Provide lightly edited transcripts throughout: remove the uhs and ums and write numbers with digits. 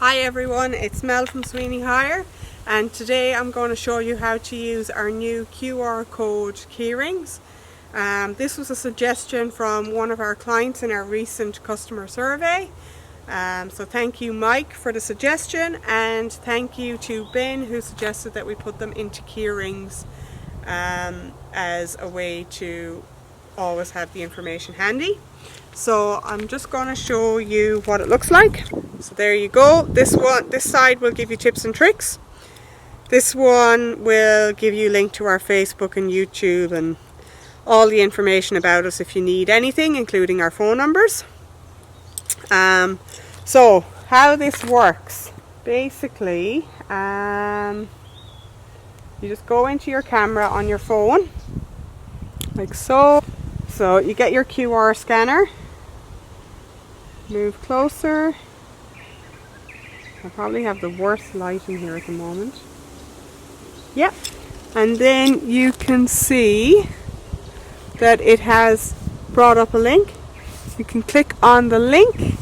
Hi everyone, it's Mel from Sweeney Hire, and today I'm going to show you how to use our new QR code keyrings. This was a suggestion from one of our clients in our recent customer survey. So thank you Mike for the suggestion, and thank you to Ben who suggested that we put them into keyrings as a way to always have the information handy. So I'm just going to show you what it looks like. So there you go. This side will give you tips and tricks. This one will give you a link to our Facebook and YouTube and all the information about us if you need anything, including our phone numbers. So how this works, basically, you just go into your camera on your phone, like so. So you get your QR scanner, move closer. I probably have the worst lighting here at the moment. Yep. And then you can see that it has brought up a link. You can click on the link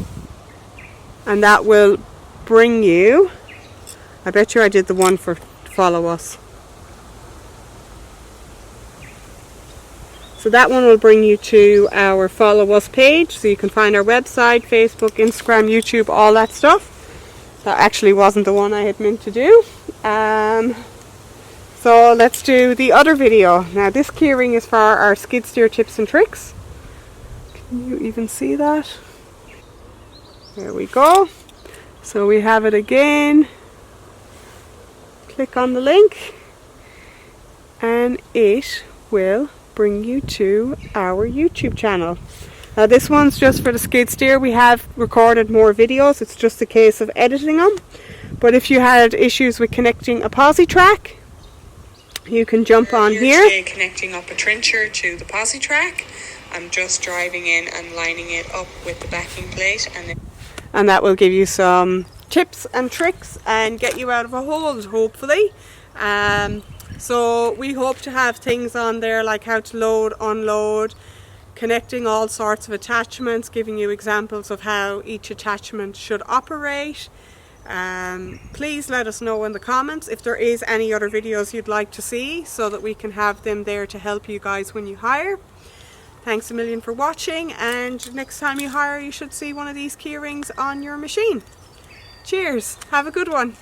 and that will bring you, I bet you I did the one for follow us. So that one will bring you to our follow us page, so you can find our website, Facebook, Instagram, YouTube, all that stuff. That actually wasn't the one I had meant to do. So let's do the other video. Now this keyring is for our skid steer tips and tricks. Can you even see that? There we go. So we have it again. Click on the link and it will bring you to our YouTube channel. Now this one's just for the skid steer. We have recorded more videos, it's just a case of editing them. But if you had issues with connecting a posi track, you can jump on here. Connecting up a trencher to the posi track. I'm just driving in and lining it up with the backing plate, and that will give you some tips and tricks and get you out of a hold, hopefully. So we hope to have things on there like how to load, unload, connecting all sorts of attachments, giving you examples of how each attachment should operate. Please let us know in the comments if there is any other videos you'd like to see, so that we can have them there to help you guys when you hire. Thanks a million for watching, and next time you hire you should see one of these keyrings on your machine. Cheers, have a good one.